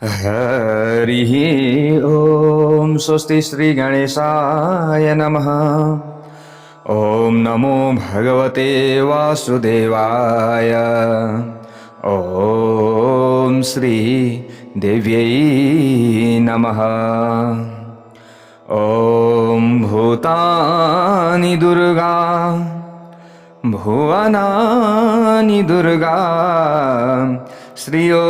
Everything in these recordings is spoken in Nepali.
हरिः ॐ स्वस्ति श्री गणेशाय नमः। ॐ नमो भगवते वासुदेवाय। ॐ श्री देव्यै नमः। ॐ भूतानि दुर्गा भुवनानि दुर्गा श्रियो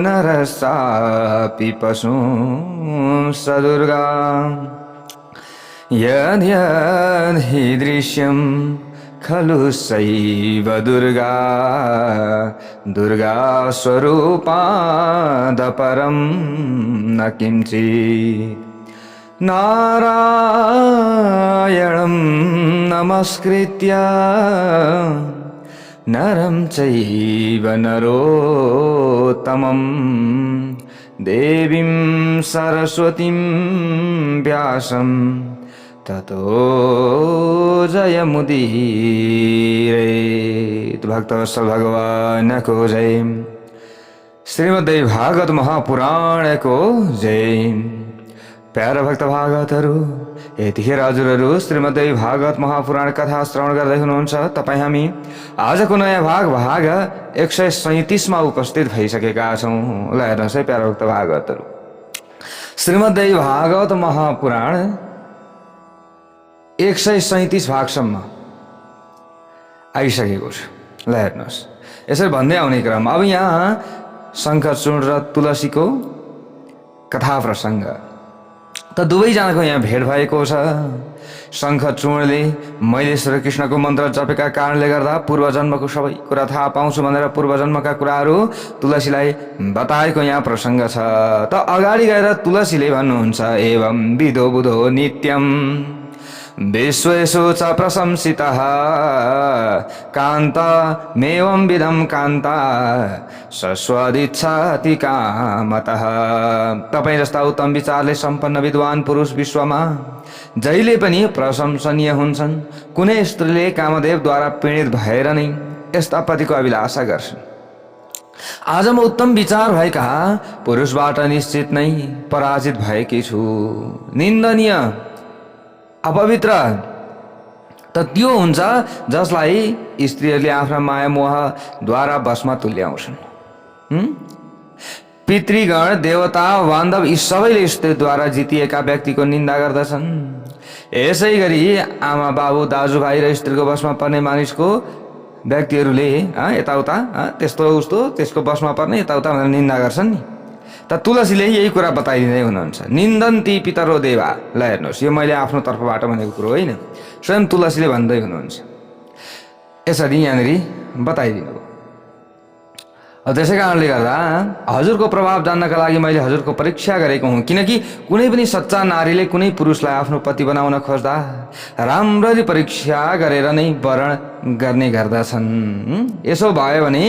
नरसापि पशुं सदुर्गा। यद्यद्धि दृश्यं खलु सैव दुर्गा दुर्गा स्वरूपादपरं न किञ्चित्। नारायणं नमस्कृत्य नरं चैव नरोत्तमं देवीं सरस्वतीं व्यासं ततो जयमुदीरयेत्। भक्तवत्सल भगवान को जय। श्रीमद्देवी भागवत महापुराण को जय। प्यारा भक्त भागवतहरू, यतिखेर हजुरहरू श्रीमद्देवी भागवत महापुराण कथा श्रवण गर्दै हुनुहुन्छ। तपाईँ हामी आजको नयाँ भाग 137 मा उपस्थित भइसकेका छौँ। ल हेर्नुहोस् है प्यारा भक्त भागवतहरू, श्रीमद्देवी भागवत महापुराण 137 भागसम्म आइसकेको छ। ल हेर्नुहोस्, यसरी भन्दै आउने क्रम अब यहाँ शङ्खचूर्ण र तुलसीको कथा प्रसङ्ग त दुवैजनाको यहाँ भेट भएको छ। शङ्खचूर्णले मैले श्रीकृष्णको मन्त्र जपेका कारणले गर्दा पूर्वजन्मको सबै कुरा थाहा पाउँछु भनेर पूर्वजन्मका कुराहरू तुलसीलाई बताएको यहाँ प्रसङ्ग छ। त अगाडि गएर तुलसीले भन्नुहुन्छ, एवं विधो बुधो नित्यम विश्वेषु च प्रशंसितः कान्तमेवं विधं कान्ता सस्वदिच्छति कामतः। तपाईँ जस्ता उत्तम विचारले सम्पन्न विद्वान पुरुष विश्वमा जहिले पनि प्रशंसनीय हुन्छन्। कुनै स्त्रीले कामदेवद्वारा पीडित भएर नै यस्ता पतिको अभिलाषा गर्छन्। आज म उत्तम विचार भएका पुरुषबाट निश्चित नै पराजित भएकी छु। निन्दनीय अपवित्र त त्यो हुन्छ जसलाई स्त्रीहरूले आफ्ना माया मोहद्वारा बसमा तुल्याउँछन्। पितृगण देवता बान्धव यी सबैले स्त्रीद्वारा जितिएका व्यक्तिको निन्दा गर्दछन्। यसै गरी आमा बाबु दाजुभाइ र स्त्रीको बसमा पर्ने मानिसको व्यक्तिहरूले यताउता त्यस्तो उस्तो त्यसको बसमा पर्ने यताउता भनेर निन्दा गर्छन् नि। त तुलसीले यही कुरा बताइदिँदै हुनुहुन्छ। निन्दन्ती पितरो देवा। ल हेर्नुहोस्, यो मैले आफ्नो तर्फबाट भनेको कुरो होइन, स्वयं तुलसीले भन्दै हुनुहुन्छ। यसरी यहाँनिर बताइदिनु भयो। त्यसै कारणले गर्दा हजुरको प्रभाव जान्नका लागि मैले हजुरको परीक्षा गरेको हुँ। किनकि कुनै पनि सच्चा नारीले कुनै पुरुषलाई आफ्नो पति बनाउन खोज्दा राम्ररी परीक्षा गरेर नै वरण गर्ने गर्दछन्। यसो भयो भने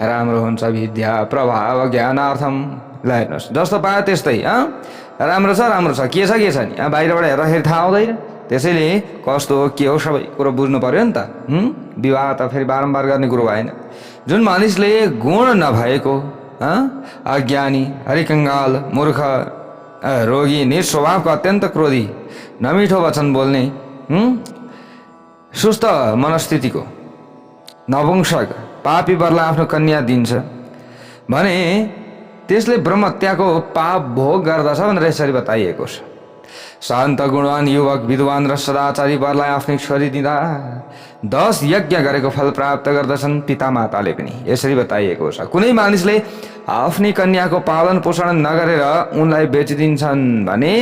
राम्रो हुन्छ विद्या प्रभाव ज्ञानार्थम। ल हेर्नुहोस्, जस्तो पायो त्यस्तै राम्रो छ के छ नि बाहिरबाट हेर्दाखेरि थाहा हुँदैन। त्यसैले कस्तो हो के हो सबै कुरो बुझ्नु पर्यो नि त। विवाह त फेरि बारम्बार गर्ने कुरो भएन। जुन मानिसले गुण नभएको अज्ञानी हरिकङ्गाल मूर्ख रोगी निस्वभावको अत्यन्त क्रोधी नमिठो वचन बोल्ने सुस्त मनस्थितिको नपुंसक पापी वरलाई आफ्नो कन्या दिन्छ भने त्यसले ब्रह्महत्याको पाप भोग गर्दछ भनेर यसरी बताइएको छ। शान्त गुणवान युवक विद्वान र सदाचारी वरलाई आफ्नै छोरी दिँदा 10 यज्ञ गरेको फल प्राप्त गर्दछन् पिता माताले पनि, यसरी बताइएको छ। कुनै मानिसले आफ्नै कन्याको पालन पोषण नगरेर उनलाई बेचिदिन्छन् भने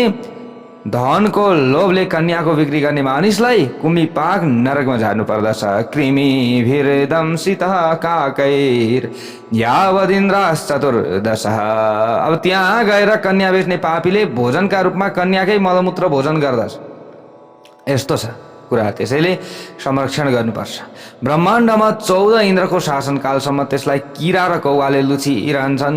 धनको लोभले कन्याको बिक्री गर्ने मानिसलाई कुमी पाक नरकमा झार्नु पर्दछ। कृमि भिरदंसितः काकैर यावदिन्द्रास चतुर्दशः। अब त्यहाँ गएर कन्या बेच्ने पापीले भोजनका रूपमा कन्याकै मलमूत्र भोजन गर्दछ। यस्तो छ कुरा। त्यसैले संरक्षण गर्नुपर्छ। ब्रह्माण्डमा 14 इन्द्रको शासनकालसम्म त्यसलाई किरा र कौवाले लुचिरहन्छन्।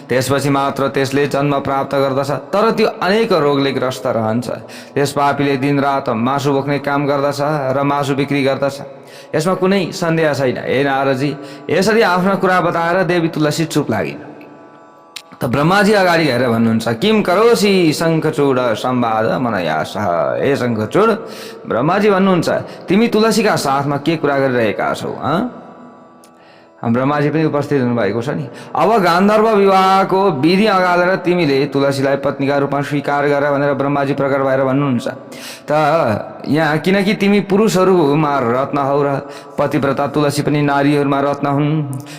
त्यसपछि मात्र त्यसले जन्म प्राप्त गर्दछ। तर त्यो अनेक रोगले ग्रस्त रहन्छ। त्यस पापीले दिनरात मासु बोक्ने काम गर्दछ र मासु बिक्री गर्दछ। यसमा कुनै सन्देह छैन। हे नारदजी, यसरी आफ्ना कुरा बताएर देवी तुलसी चुप लागिन्। त ब्रह्माजी अगाडि गएर भन्नुहुन्छ किम करोसी शङ्खचूड संवाद मनयासः। हे शङ्खचूड, ब्रह्माजी भन्नुहुन्छ तिमी तुलसीका साथमा के कुरा गरिरहेका छौ? ब्रह्माजी पनि उपस्थित हुनुभएको छ नि। अब गान्धर्व विवाहको विधि अगालेर तिमीले तुलसीलाई पत्नीका रूपमा स्वीकार गर भनेर ब्रह्माजी प्रकट भएर भन्नुहुन्छ। त यहाँ किनकि तिमी पुरुषहरूमा रत्न हौ र पतिव्रता तुलसी पनि नारीहरूमा रत्न हुन्।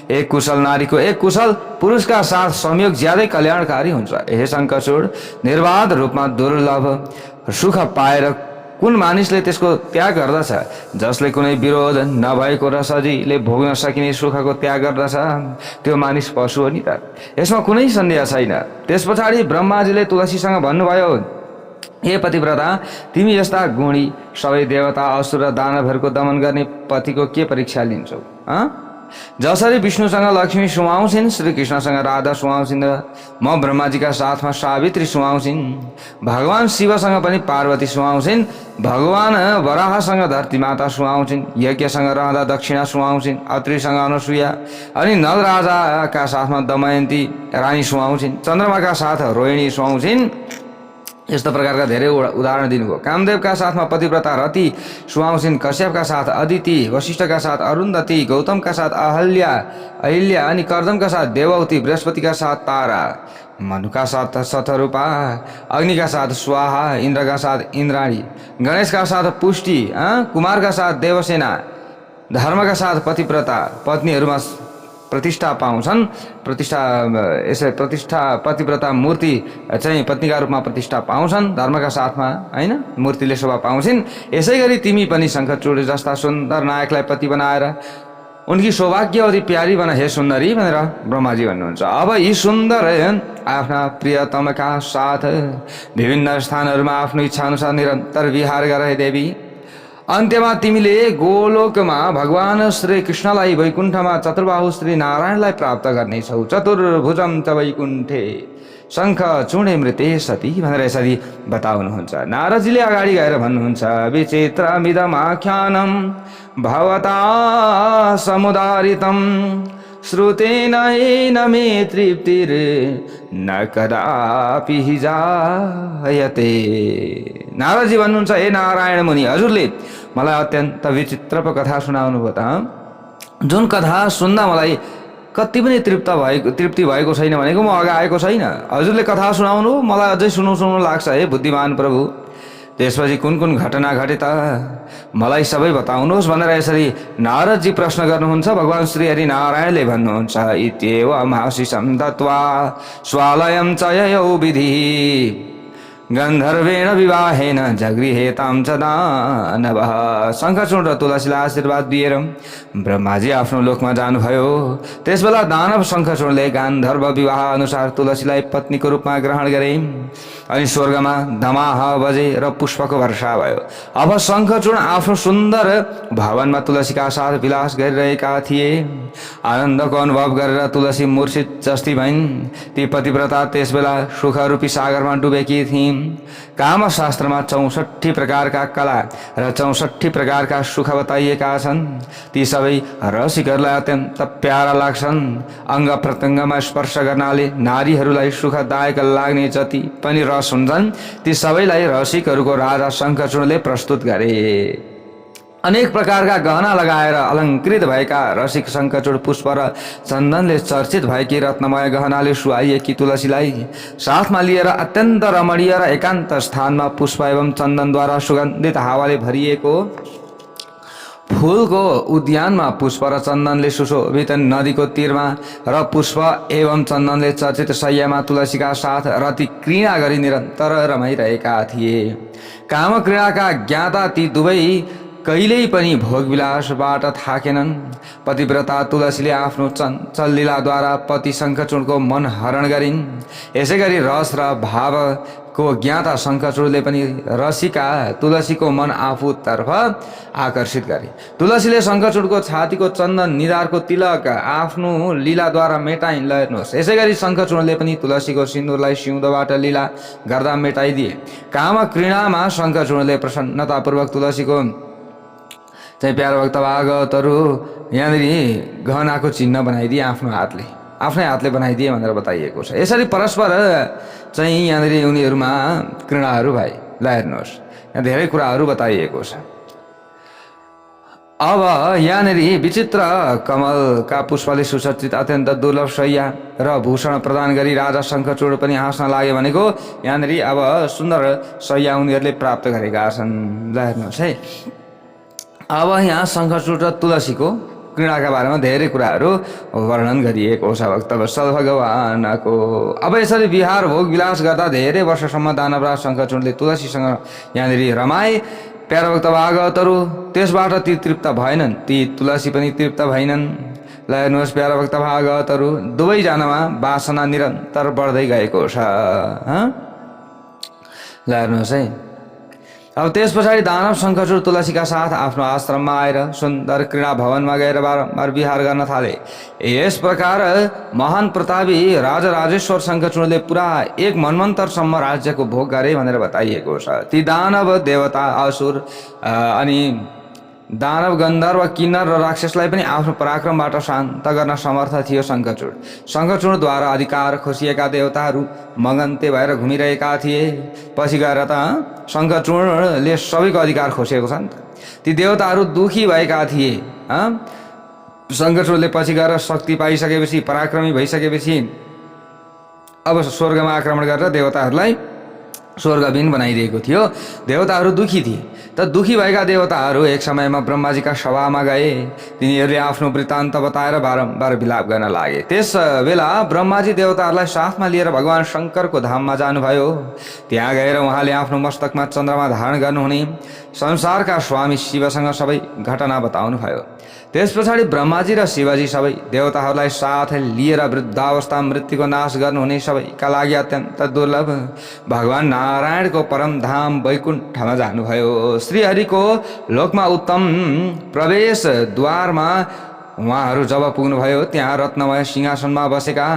एक कुशल नारीको एक कुशल पुरुषका साथ संयोग ज्यादै कल्याणकारी हुन्छ। हे शङ्खचूड, निर्वाध रूपमा दुर्लभ सुख पाएर कुन मानिसले त्यसको त्याग गर्दछ? जसले कुनै विरोध नभएको र सजिलै भोग्न सकिने सुखको त्याग गर्दछ त्यो मानिस पशु हो नि त। यसमा कुनै सन्देह छैन। त्यस पछाडि ब्रह्माजीले तुलसीसँग भन्नुभयो, हे पतिव्रता, तिमी यस्ता गुणी सबै देवता असुर र दानवहरूको दमन गर्ने पतिको के परीक्षा लिन्छौ? जसरी विष्णुसँग लक्ष्मी सुहाउँछिन्, श्रीकृष्णसँग राधा सुहाउँछिन् र म ब्रह्माजीका साथमा सावित्री सुहाउँछिन्, भगवान शिवसँग पनि पार्वती सुहाउँछिन्, भगवान वराहसँग धरती माता सुहाउँछिन्, यज्ञसँग रहँदा दक्षिणा सुहाउँछिन्, अत्रिसँग अनुसुया अनि नल राजाका साथमा दमयन्ती रानी सुहाउँछिन्, चन्द्रमाका साथ रोहिणी सुहाउँछिन्। यस्तो प्रकारका धेरै उदाहरण दिनुभयो। कामदेवका साथमा पतिव्रता रति सुहाउँछिन्, कश्यपका साथ अदिति, वशिष्ठका साथ अरुन्धति, गौतमका साथ अहिल्या अनि कर्दमका साथ देवहूति, बृहस्पतिका साथ तारा, मनुका साथ शतरूपा, अग्निका साथ स्वाहा, इन्द्रका साथ इन्द्राणी, गणेशका साथ पुष्टि, कुमारका साथ देवसेना, धर्मका साथ पतिव्रता पत्नीहरूमा प्रतिष्ठा पाउँछन्। प्रतिष्ठा पतिव्रता मूर्ति चाहिँ पत्नीका रूपमा प्रतिष्ठा पाउँछन्, धर्मका साथमा हैन मूर्तिले शोभा पाउँछिन्। यसै गरी तिमी पनि शङ्खचूड जस्ता सुन्दर नायकलाई पति बनाएर उनकी सौभाग्यवती प्यारी बना हे सुन्दरी भनेर ब्रह्माजी भन्नुहुन्छ। अब यी सुन्दर आफ्ना प्रियतमका साथ विभिन्न स्थानहरूमा आफ्नो इच्छा अनुसार निरन्तर विहार गर हे देवी। अन्त्यमा तिमीले गोलोकमा भगवान श्री कृष्णलाई, वैकुण्ठमा चतुर्बाहु श्री नारायणलाई प्राप्त गर्नेछौ। चतुर्भुजम च वैकुण्ठे शङ्ख चूणे मृते सती भनेर यसरी बताउनुहुन्छ। नारदजीले अगाडि गएर भन्नुहुन्छ विचित्रमिदमाख्यानं भवता समुदारितं श्रुतेन येन मे तृप्तिर् न कदापि जायते। नारदजी भन्नुहुन्छ हे नारायण मुनि, हजुरले मलाई अत्यन्त विचित्र कथा सुनाउनु भयो त, जुन कथा सुन्दा मलाई कति पनि तृप्ति भएको छैन भनेको म अगाडि आएको छैन। हजुरले कथा सुनाउनु मलाई अझै सुनाउनु लाग्छ हे बुद्धिमान प्रभु। त्यसपछि कुन कुन घटना घटे त मलाई सबै बताउनुहोस् भनेर यसरी नारदजी प्रश्न गर्नुहुन्छ। भगवान श्री हरि नारायणले भन्नुहुन्छ इत्येव महाशिषं दत्वा स्वालयं च ययौ विधि गन्धर्वेण विवाहेन जगृहेतां च दानवः। शङ्खचूड र तुलसीलाई आशीर्वाद दिएर ब्रह्माजी आफ्नो लोकमा जानुभयो। त्यसबेला दानव शङ्खचूडले गान्धर्व विवाह अनुसार तुलसीलाई पत्नीको रूपमा ग्रहण गरे अनि स्वर्गमा धमाह बजे र पुष्पको वर्षा भयो। अब शङ्खचूड आफ्नो सुन्दर भवनमा तुलसीका साथ विलास गरिरहेका थिए। आनन्दको अनुभव गरेर तुलसी मूर्छित जस्ती भइन्। ती पतिव्रता त्यसबेला सुखरूपी सागरमा डुबेकी थिइन्। कामशास्त्रमा 64 प्रकारका कला र 64 प्रकारका सुख बताइएका छन्। ती सबै रसिकहरूलाई अत्यन्त प्यारा लाग्छन्। अङ्ग प्रत्यङ्गमा स्पर्श गर्नाले नारीहरूलाई सुखदायक लाग्ने जति पनि रस हुन्छन् ती सबैलाई रसिकहरूको राजा शङ्खचूडले प्रस्तुत गरे। अनेक प्रकारका गहना लगाएर अलङ्कृत भएका रसिक शङ्खचूड पुष्प र चन्दनले चर्चित भएकी रत्नमय गहनाले सुहाइएकी तुलसीलाई साथमा लिएर अत्यन्त रमणीय र एकान्त स्थानमा पुष्प एवं चन्दनद्वारा सुगन्धित हावाले भरिएको फूलको उद्यानमा पुष्प र चन्दनले सुशोभित नदीको तीरमा र पुष्प एवं चन्दनले चर्चित शय्यामा तुलसीका साथ रति क्रीडा गरी निरन्तर रमाइरहेका थिए। काम क्रीडाका ज्ञाता ती दुवै कहिल्यै पनि भोगविलासबाट थाकेनन्। पतिव्रता तुलसीले आफ्नो चञ्चल लीलाद्वारा पति शङ्खचूडको मन हरण गरिन्। यसै गरी रस र भावको ज्ञाता शङ्खचूडले पनि रसिका तुलसीको मन आफूतर्फ आकर्षित गरे। तुलसीले शङ्खचूडको छातीको चन्दन निधारको तिलक आफ्नो लीलाद्वारा मेटाइन्। हेर्नुहोस्, यसै गरी शङ्खचूडले पनि तुलसीको सिन्दुरलाई सिउँदोबाट लीला गर्दा मेटाइदिए। काम क्रीडामा शङ्खचूडले प्रसन्नतापूर्वक तुलसीको चाहिँ प्यारो भक्त भागवतहरू यहाँनिर गहनाको चिन्ह बनाइदिए आफ्नो हातले। आफ्नै हातले बनाइदिए भनेर बताइएको छ। यसरी परस्पर चाहिँ यहाँनिर उनीहरूमा घृणाहरू भए। ल हेर्नुहोस्, यहाँ धेरै कुराहरू बताइएको छ। अब यहाँनिर विचित्र कमलका पुष्पले सुसज्जित अत्यन्त दुर्लभ शैया र भूषण प्रदान गरी राजा शङ्खचूड पनि हाँस्न लागे भनेको यहाँनिर अब सुन्दर शैया उनीहरूले प्राप्त गरेका छन्। ल हेर्नुहोस् है, अब यहाँ शङ्खचूड र तुलसीको घृणाका बारेमा धेरै कुराहरू वर्णन गरिएको छ भक्तवत्सल भगवानको। अब यसरी विहार भोग विलास गर्दा धेरै वर्षसम्म दानवराज शङ्खचूडले तुलसीसँग यहाँनिर रमाए। प्यारा भक्त भागवतहरू त्यसबाट ती तृप्त भएनन्, ती तुलसी पनि तृप्त भएनन्। ल हेर्नुहोस् प्यारा भक्त भागवतहरू, दुवैजनामा वासना निरन्तर बढ्दै गएको छ। ल हेर्नुहोस् है, अब त्यस पछाडि दानव शङ्खचूड तुलसीका साथ आफ्नो आश्रममा आएर सुन्दर क्रीडा भवनमा गएर बारम्बार विहार गर्न थाले। यस प्रकार महान प्रतापी राजा राजेश्वर शङ्खचूडले पुरा 1 मन्वन्तरसम्म राज्यको भोग गरे भनेर बताइएको छ। ती दानव देवता असुर अनि दानव गन्धर्व किन्नर र राक्षसलाई पनि आफ्नो पराक्रमबाट शान्त गर्न समर्थ थियो शङ्खचूड। शङ्खचूडद्वारा अधिकार खोसिएका देवताहरू मगन्ते भएर घुमिरहेका थिए। पछि गएर त शङ्खचूडले सबैको अधिकार खोसेको छ नि त। ती देवताहरू दुखी भएका थिए। शङ्खचूडले पछि गएर शक्ति पाइसकेपछि, पराक्रमी भइसकेपछि अब स्वर्गमा आक्रमण गरेर देवताहरूलाई स्वर्गविहीन बनाइदिएको थियो। देवताहरू दुखी थिए। त दुखी भएका देवताहरू एक समयमा ब्रह्माजीका सभामा गए। तिनीहरूले आफ्नो वृत्तान्त बताएर बारम्बार विलाप गर्न लागे। त्यस बेला ब्रह्माजी देवताहरूलाई साथमा लिएर भगवान शङ्करको धाममा जानुभयो। त्यहाँ गएर उहाँले आफ्नो मस्तकमा चन्द्रमा धारण गर्नुहुने संसारका स्वामी शिवसँग सबै घटना बताउनुभयो। त्यस पछाडि ब्रह्माजी र शिवजी सबै देवताहरूलाई साथ लिएर वृद्धावस्था मृत्युको नाश गर्नुहुने सबैका लागि अत्यन्त दुर्लभ भगवान नारायणको परम धाम वैकुण्ठमा जानुभयो। श्रीहरिको लोकमा उत्तम प्रवेश द्वारमा उहाँहरू जब पुग्नुभयो, त्यहाँ रत्नमय सिंहासनमा बसेका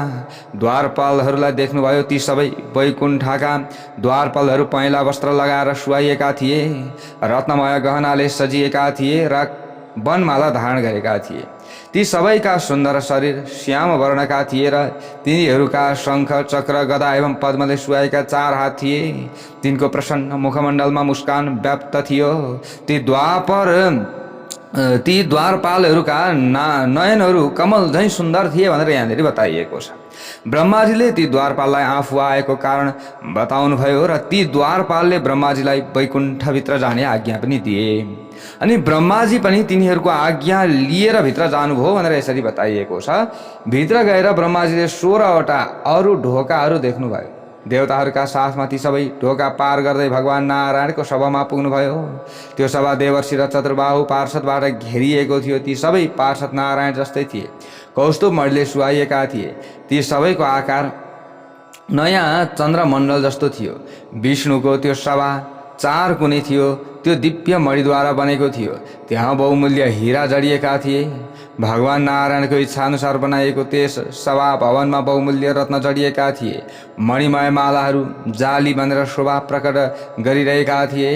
द्वारपालहरूलाई देख्नुभयो। ती सबै वैकुण्ठका द्वारपालहरू पहेँला वस्त्र लगाएर सुहाइएका थिए, रत्नमय गहनाले सजिएका थिए र वनमाला धारण गरेका थिए। ती सबैका सुन्दर शरीर श्याम वर्णका थिए र तिनीहरूका शङ्ख चक्र गदा एवं पद्मले सुहाएका 4 हात थिए। तिनको प्रसन्न मुखमण्डलमा मुस्कान व्याप्त थियो। ती द्वारपालहरूका नयनहरू कमल झैँ सुन्दर थिए भनेर यहाँनिर बताइएको छ। ब्रह्माजीले ती द्वारपाललाई आफू आएको कारण बताउनुभयो र ती द्वारपालले ब्रह्माजीलाई वैकुण्ठभित्र जाने आज्ञा पनि दिए। अनि ब्रह्माजी पनि तिनीहरूको आज्ञा लिएर भित्र जानुभयो भनेर यसरी बताइएको छ। भित्र गएर ब्रह्माजीले 16वटा अरू ढोकाहरू देख्नुभयो। देवताहरूका साथमा ती सबै ढोका पार गर्दै भगवान नारायणको सभामा पुग्नुभयो। त्यो सभा देवर्षि र चतुर्बाहु पार्षदबाट घेरिएको थियो। ती सबै पार्षद नारायण जस्तै थिए, कौस्तुभ मणिले सुहाइएका थिए। ती सबैको आकार नयाँ चन्द्रमण्डल जस्तो थियो। विष्णुको त्यो सभा 4 कुने थियो। त्यो दिव्य मणिद्वारा बनेको थियो। त्यहाँ बहुमूल्य हीरा जडिएका थिए। भगवान नारायणको इच्छाअनुसार बनाइएको त्यस सभा भवनमा बहुमूल्य रत्न जडिएका थिए। मणिमय मालाहरू जाली बनेर शोभा प्रकट गरिरहेका थिए।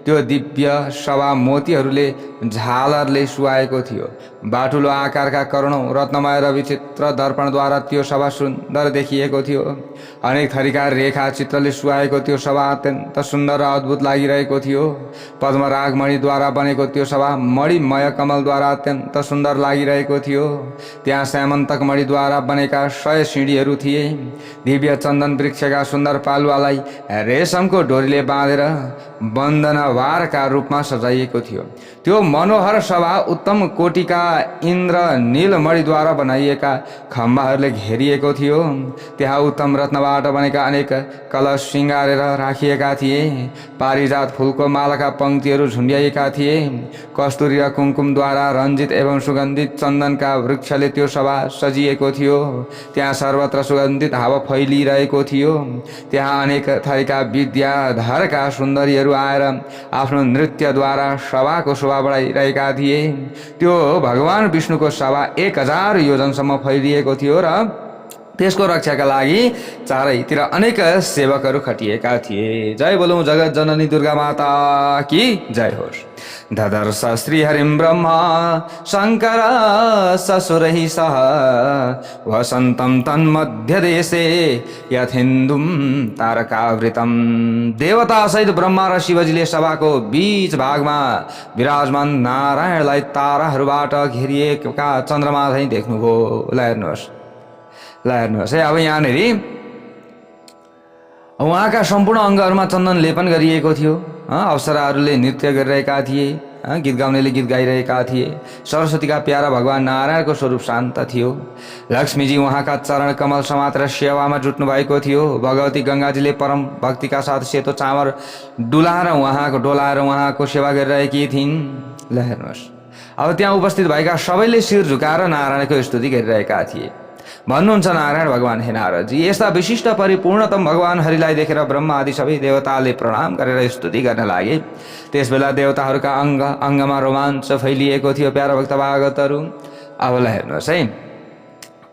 त्यो दिव्य सभा मोतीहरूले झालरले सुहाएको थियो। बाठुलो आकारका करोडौं रत्नमय र विचित्र दर्पणद्वारा त्यो सभा सुन्दर देखिएको थियो। अनेक थरीका रेखा चित्रले सुहाएको त्यो सभा अत्यन्त सुन्दर र अद्भुत लागिरहेको थियो। पद्मराग मणिद्वारा बनेको त्यो सभा मणिमय कमलद्वारा अत्यन्त सुन्दर लागिरहेको थियो। त्यहाँ श्यामन्तक मणिद्वारा बनेका 100 सिँढीहरू थिए। दिव्य चन्दन वृक्षका सुन्दर पालुवालाई रेशमको डोरीले बाँधेर बन्दनवारका रूपमा सजाइएको थियो। त्यो मनोहर सभा उत्तम कोटिका इन्द्र नील मणिद्वारा बनाइएका खम्बाहरूले घेरिएको थियो। त्यहाँ उत्तम रत्नबाट बनेका अनेक कलश सिँगारेर राखिएका थिए। पारिजात फुलको मालाका पंक्तिहरू झुन्ड्याइएका थिए। कस्तुरी र कुमकुमद्वारा रञ्जित एवं सुगन्धित चन्दनका वृक्षले त्यो सभा सजिएको थियो। त्यहाँ सर्वत्र सुगन्धित हावा फैलिरहेको थियो। त्यहाँ अनेक थरीका विद्याधरका सुन्दरीहरू आएर आफ्नो नृत्यद्वारा सभाको शोभा बढाइरहेका थिए। त्यो भगवान विष्णुको सभा 1000 योजनसम्म फैलिएको थियो र त्यसको रक्षाका लागि चारैतिर अनेक सेवकहरू खटिएका थिए। जय बोलौं जगत जननी दुर्गा माता की जय होस्। ददर्श श्रीहरिं ब्रह्मा शङ्कर ससुरैः सह वसन्तं तन्मध्यदेशे यथेन्दुं तारकावृतं। देवतासहित ब्रह्मा र शिवजीले सभाको बीच भागमा विराजमान नारायणलाई ताराहरूबाट घेरिएका चन्द्रमा झैं देख्नुभयो। ल हेर्नुहोस् है, अब यहाँनिर उहाँका सम्पूर्ण अङ्गहरूमा चन्दन लेपन गरिएको थियो। अप्सराहरूले नृत्य गरिरहेका थिए, गीत गाउनेले गीत गाइरहेका थिए। सरस्वतीका प्यारा भगवान नारायणको स्वरूप शान्त थियो। लक्ष्मीजी उहाँका चरण कमल समातेर सेवामा जुट्नु भएको थियो। भगवती गङ्गाजीले परम भक्तिका साथ सेतो चामर डुलाएर उहाँको सेवा गरिरहेकी थिइन्। ल हेर्नुहोस्, अब त्यहाँ उपस्थित भएका सबैले शिर झुकाएर नारायणको स्तुति गरिरहेका थिए। भन्नुहुन्छ नारायण भगवान, हे नारदजी, यस्ता विशिष्ट परिपूर्णतम भगवान हरिलाई देखेर ब्रह्मा आदि सबै देवताले प्रणाम गरेर स्तुति गर्न लागे। त्यसबेला देवताहरूका अङ्गमा रोमाञ्च फैलिएको थियो। प्यारा भक्त भागवतहरू, अब ल हेर्नुहोस् है,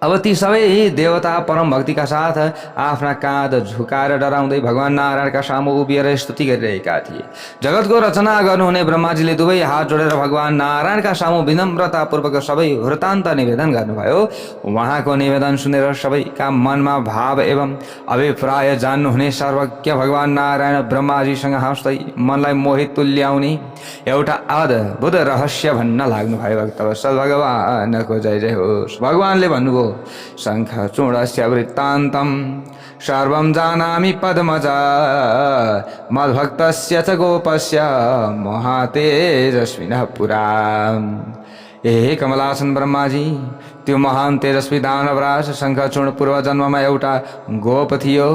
अब ती सबै देवता परम भक्तिका साथ आफ्ना काँध झुकाएर डराउँदै भगवान नारायणका सामु उभिएर स्तुति गरिरहेका थिए। जगतको रचना गर्नुहुने ब्रह्माजीले दुवै हात जोडेर भगवान नारायणका सामु विनम्रतापूर्वक सबै वृत्तान्त निवेदन गर्नुभयो। उहाँको निवेदन सुनेर सबैका मनमा भाव एवं अभिप्राय जान्नुहुने सर्वज्ञ भगवान नारायण ब्रह्माजीसँग हाँस्दै मनलाई मोहित तुल्याउने एउटा अद्भुत रहस्य भन्न लाग्नुभयो। भक्तवत्सल भगवानको जय जय होस्। भगवानले भन्नुभयो, शङ्खचूडस्य वृत्तान्तं सर्वं जानामि पद्मजा मद्भक्तस्य च गोपस्य महातेजस्विनः पुरा। हे कमलासन ब्रह्माजी, त्यो महान तेजस्वी दानवराज शङ्खचूड पूर्व जन्ममा एउटा गोप थियो।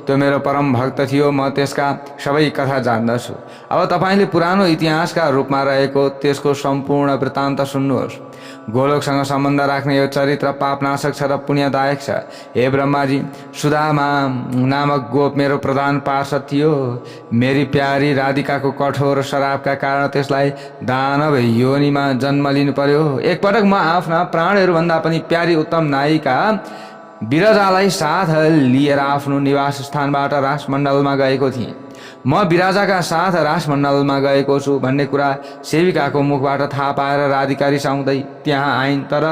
त्यो मेरो परम भक्त थियो। म त्यसका सबै कथा जान्दछु। अब तपाईले पुरानो इतिहासका रूपमा रहेको त्यसको सम्पूर्ण वृत्तान्त सुन्नुहोस्। गोलोकसँग सम्बन्ध राख्ने यो चरित्र पापनाशक छ र पुण्यदायक छ। हे ब्रह्माजी, सुदामा नामक गोप मेरो प्रधान पार्षद थियो। मेरी प्यारी राधिकाको कठोर शराबका कारण त्यसलाई दानव योनिमा जन्म लिनु पर्यो। एकपटक म आफ्ना प्राणहरूभन्दा पनि प्यारी उत्तम नायिका विरजालाई साथ लिएर आफ्नो निवास स्थानबाट राजमण्डलमा गएको थिएँ। म विराजाका साथ राजमण्डलमा गएको छु भन्ने कुरा सेविकाको मुखबाट थाहा पाएर राधिका रिसाउँदै त्यहाँ आइन्, तर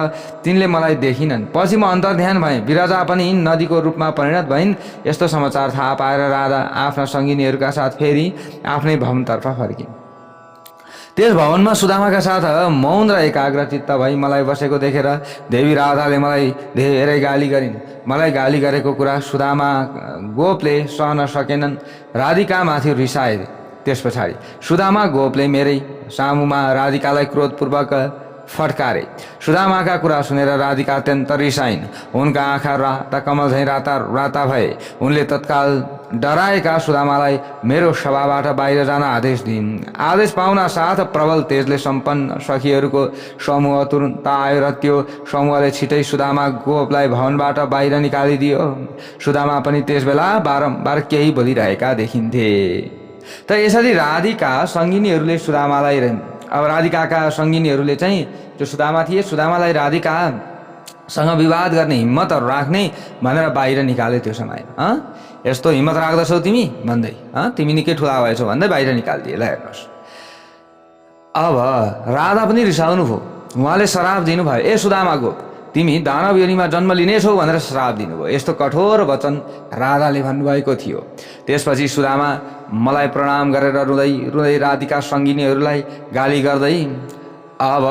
तिनले मलाई देखिनन्। पछि म अन्तर्ध्यान भएँ। विराजा पनि नदीको रूपमा परिणत भइन्। यस्तो समाचार थाहा पाएर राधा आफ्ना सङ्गिनीहरूका साथ फेरि आफ्नै भवनतर्फ फर्किन्। त्यस भवनमा सुदामाका साथ मौन र एकाग्रचित्त भई मलाई बसेको देखेर देवी राधाले मलाई धेरै गाली गरिन्। मलाई गाली गरेको कुरा सुदामा गोपले सहन सकेनन्। राधिकामाथि रिसाए। त्यस पछाडि सुदामा गोपले मेरै सामुमा राधिकालाई क्रोधपूर्वक फटकारे। सुदामाका कुरा सुनेर राधिका अत्यन्त रिसाइन्। उनका आँखा राता कमल झैं राता भए। उनले तत्काल डराएका सुदामालाई मेरो सभाबाट बाहिर जान आदेश दिइन्। आदेश पाउन साथ प्रबल तेजले सम्पन्न सखीहरूको समूह तुरुन्त आयो र त्यो समूहले छिटै सुदामा गोपलाई भवनबाट बाहिर निकालिदियो। सुदामा पनि त्यसबेला बारम्बार केही बोलिरहेका देखिन्थे। त यसरी राधिका सङ्गिनीहरूले सुदामालाई, अब राधिकाका सङ्गिनीहरूले चाहिँ जो सुदामा थिए, सुदामालाई राधिकासँग विवाद गर्ने हिम्मत राख्ने भनेर बाहिर निकाले। त्यो समय यस्तो हिम्मत राख्दछौ तिमी भन्दै, तिमी निकै ठुला भएछौ भन्दै बाहिर निकालिदिए। ल हेर्नुहोस्, अब राधा पनि रिसाउनु भयो। उहाँले श्राप दिनुभयो, ए सुदामा गोप, तिमी दानव योनिमा जन्म लिनेछौ भनेर श्राप दिनुभयो। यस्तो कठोर वचन राधाले भन्नुभएको थियो। त्यसपछि सुदामा मलाई प्रणाम गरेर रुँदै रुँदै राधिका सङ्गिनीहरूलाई गाली गर्दै, अब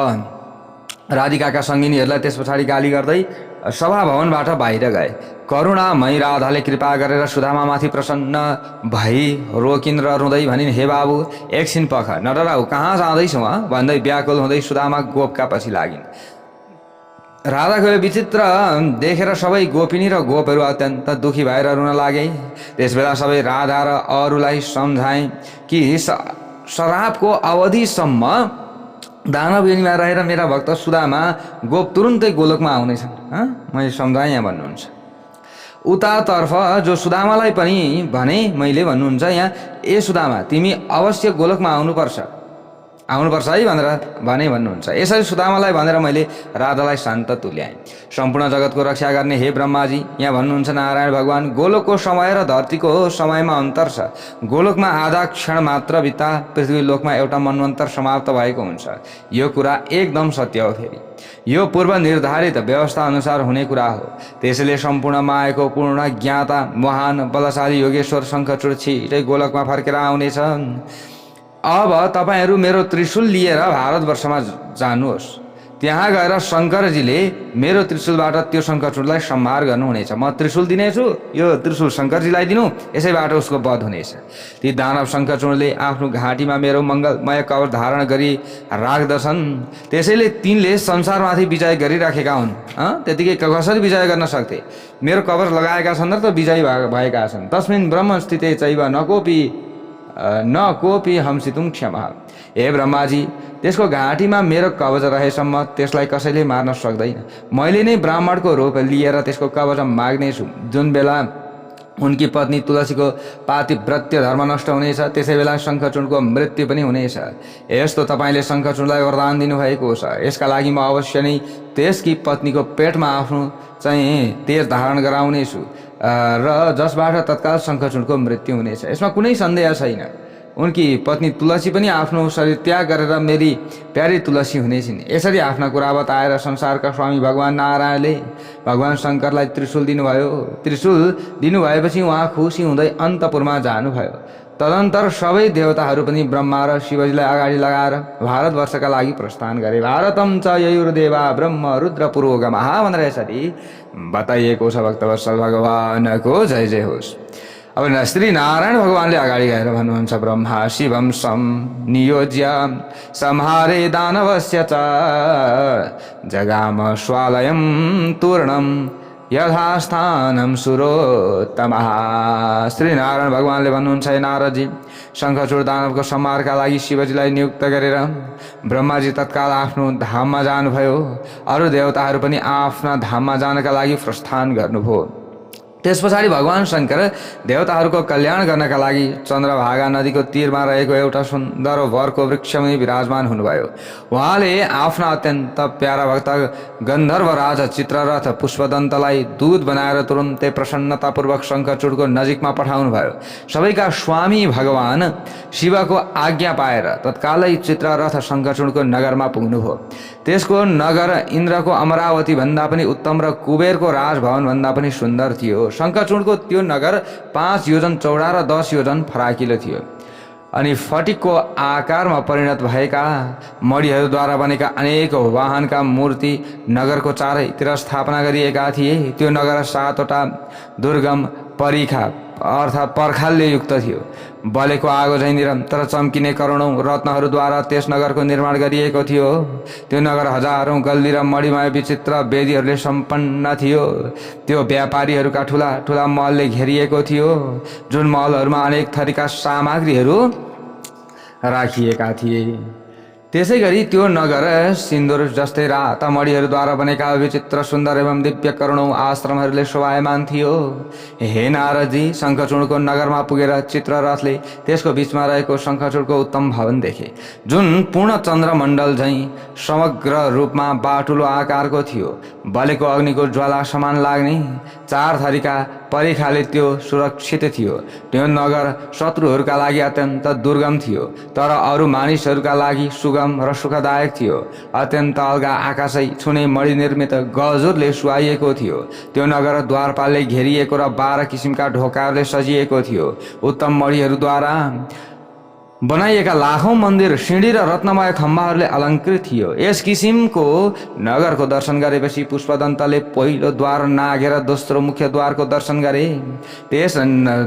राधिकाका सङ्गिनीहरूलाई त्यस पछाडि गाली गर्दै सभा भवनबाट बाहिर गए। करुणामयी राधाले कृपा गरेर सुदामामाथि प्रसन्न भई रोकिन् र रुँदै भनिन्, हे बाबु, एकछिन पख, नडराउ, कहाँ जाँदैछौ भन्दै व्याकुल हुँदै सुदामा गोपका पछि लागिन्। राधाको यो विचित्र देखेर सबै गोपिनी र गोपहरू अत्यन्त दुखी भएर रुन लागे। त्यसबेला सबै राधा र अरूलाई सम्झाए कि श्रापको अवधिसम्म दानव योनिमा रहेर मेरा भक्त सुदामा गोप तुरुन्तै गोलोकमा आउनेछन्। मैले सम्झाएँ यहाँ भन्नुहुन्छ। उतातर्फ जो सुदामालाई पनि भने मैले भन्नुहुन्छ यहाँ, ए सुदामा, तिमी अवश्य गोलोकमा आउनुपर्छ। आउनुपर्छ है भनेर भन्नुहुन्छ। यसरी सुदामालाई भनेर मैले राधालाई शान्त तुल्याएँ। सम्पूर्ण जगतको रक्षा गर्ने हे ब्रह्माजी, यहाँ भन्नुहुन्छ नारायण भगवान, गोलोकको समय र धरतीको समयमा अन्तर छ। गोलोकमा आधा क्षण मात्र बित्दा पृथ्वी लोकमा एउटा मनवन्तर समाप्त भएको हुन्छ। यो कुरा एकदम सत्य हो। फेरि यो पूर्व निर्धारित व्यवस्था अनुसार हुने कुरा हो। त्यसैले सम्पूर्ण मायाको पूर्ण ज्ञाता महान बलशाली योगेश्वर शङ्खचूड छिटै गोलकमा फर्केर आउनेछ। अब तपाईहरू मेरो त्रिशूल लिएर भारतवर्षमा जानुहोस्। त्यहाँ गएर शङ्करजीले मेरो त्रिशूलबाट त्यो शङ्खचूडलाई संहार गर्नुहुनेछ। म त्रिशूल दिनेछु, यो त्रिशूल शङ्करजीलाई दिनु, यसैबाट उसको वध हुनेछ। ती दानव शङ्खचूडले आफ्नो घाँटीमा मेरो मङ्गलमय कवच धारण गरी राख्दछन्। त्यसैले तिनले संसारमाथि विजय गरिराखेका हुन्। त्यतिकै कसरी विजय गर्न सक्थे? मेरो कवच लगाएका छन् र त विजयी भएका छन्। तस्मिन् ब्रह्म स्थिते चैव न कोपी हंसितुं क्षमा। हे ब्रह्माजी, त्यसको घाँटीमा मेरो कवच रहेसम्म त्यसलाई कसैले मार्न सक्दैन। मैले नै ब्राह्मणको रूप लिएर त्यसको कवच माग्नेछु। जुन बेला उनकी पत्नी तुलसीको पातिव्रत्य धर्म नष्ट हुनेछ, त्यसै बेला शङ्खचूडको मृत्यु पनि हुनेछ। यस्तो तपाईँले शङ्खचूडलाई वरदान दिनुभएको छ। यसका लागि म अवश्य नै त्यसकी पत्नीको पेटमा आफ्नो चाहिँ तेज धारण गराउनेछु र जसबाट तत्काल शङ्खचूडको मृत्यु हुनेछ। यसमा कुनै सन्देह छैन। उनकी पत्नी तुलसी पनि आफ्नो शरीर त्याग गरेर मेरी प्यारी तुलसी हुनेछिन्। यसरी आफ्ना कुरा बताएर संसारका स्वामी भगवान नारायणले भगवान शङ्करलाई त्रिशूल दिनुभयो। त्रिशूल दिनुभएपछि उहाँ खुसी हुँदै अन्तपुरमा जानुभयो। तदन्तर सबै देवताहरू पनि ब्रह्मा र शिवजीलाई अगाडि लगाएर भारतवर्षका लागि प्रस्थान गरे। भारतम च ययुर्देवा ब्रह्म रुद्र पुरोगमः भनेर यसरी बताइएको छ। भक्तवत्सल भगवानको जय जय होस्। अब श्री नारायण भगवानले अगाडि गएर भन्नुहुन्छ, ब्रह्मा शिवम सम नियोज्य संहारे दानवस्य च जगाम स्वालयम तूर्णम यथास्थानम सुरोत्तमः। श्री नारायण भगवानले भन्नुहुन्छ, हे नारदजी, शङ्खचूड दानवको संहारका लागि शिवजीलाई नियुक्त गरेर ब्रह्माजी तत्काल आफ्नो धाममा जानुभयो। अरू देवताहरू पनि आफ्ना धाममा जानका लागि प्रस्थान गर्नुभयो। त्यस पछाडि भगवान शङ्कर देवताहरूको कल्याण गर्नका लागि चन्द्रभागा नदीको तीरमा रहेको एउटा सुन्दर वरको वृक्षमा विराजमान हुनुभयो। उहाँले आफ्ना अत्यन्त प्यारा भक्त गन्धर्व राजा चित्ररथ पुष्पदन्तलाई दूत बनाएर तुरुन्तै प्रसन्नतापूर्वक शङ्खचूडको नजिकमा पठाउनुभयो। सबैका स्वामी भगवान शिवको आज्ञा पाएर तत्कालै चित्ररथ शङ्खचूडको नगरमा पुग्नुभयो। त्यसको नगर इन्द्रको अमरावती भन्दा पनि उत्तम र कुबेरको राजभवन भन्दा पनि सुन्दर थियो। शङ्खचूडको त्यो नगर 5 योजन चौडा र 10 योजन फराकिलो थियो। अनि फटिकको आकारमा परिणत भएका मणिहरूद्वारा बनेका अनेक वाहनका मूर्ति नगरको चारैतिर स्थापना गरिएका थिए। त्यो नगर 7वटा दुर्गम परिखा अर्थात् पर्खालले युक्त थियो। बलेको आगो झैँ निरन्तर चम्किने करोडौं रत्नहरूद्वारा त्यस नगरको निर्माण गरिएको थियो। त्यो नगर हजारौं गल्ली र मणिमय विचित्र वेदीहरूले सम्पन्न थियो। त्यो व्यापारीहरूका ठुला ठुला महलले घेरिएको थियो, जुन महलहरूमा अनेक थरीका सामग्रीहरू राखिएका थिए। त्यसै गरी त्यो नगर सिन्दुर जस्तै राता मणिहरूद्वारा बनेका विचित्र सुन्दर एवं दिव्य करोडौं आश्रमहरूले शोभायमान थियो। हे नारदजी, शङ्खचूडको नगरमा पुगेर चित्ररथले त्यसको बीचमा रहेको शङ्खचूडको उत्तम भवन देखे, जुन पूर्ण चन्द्रमण्डल झैँ समग्र रूपमा बाटुलो आकारको थियो। बलेको अग्निको ज्वाला समान लाग्ने 4 थरीका परिखाले त्यो सुरक्षित थियो। त्यो नगर शत्रुहरूका लागि अत्यन्त दुर्गम थियो, तर अरू मानिसहरूका लागि सुगम र सुखदायक थियो। अत्यन्त अल्गा आकाशै छुने मणि निर्मित गजुरले सुहाइएको थियो। त्यो नगर द्वारपालले घेरिएको र 12 किसिमका ढोकाहरूले सजिएको थियो। उत्तम मणिहरूद्वारा बनाइएका लाखौं मन्दिर, सिँढी र रत्नमय खम्बाहरूले अलङ्कृत थियो। यस किसिमको नगरको दर्शन गरेपछि पुष्पदन्तले पहिलो द्वार नाघेर दोस्रो मुख्य द्वारको दर्शन गरे। त्यस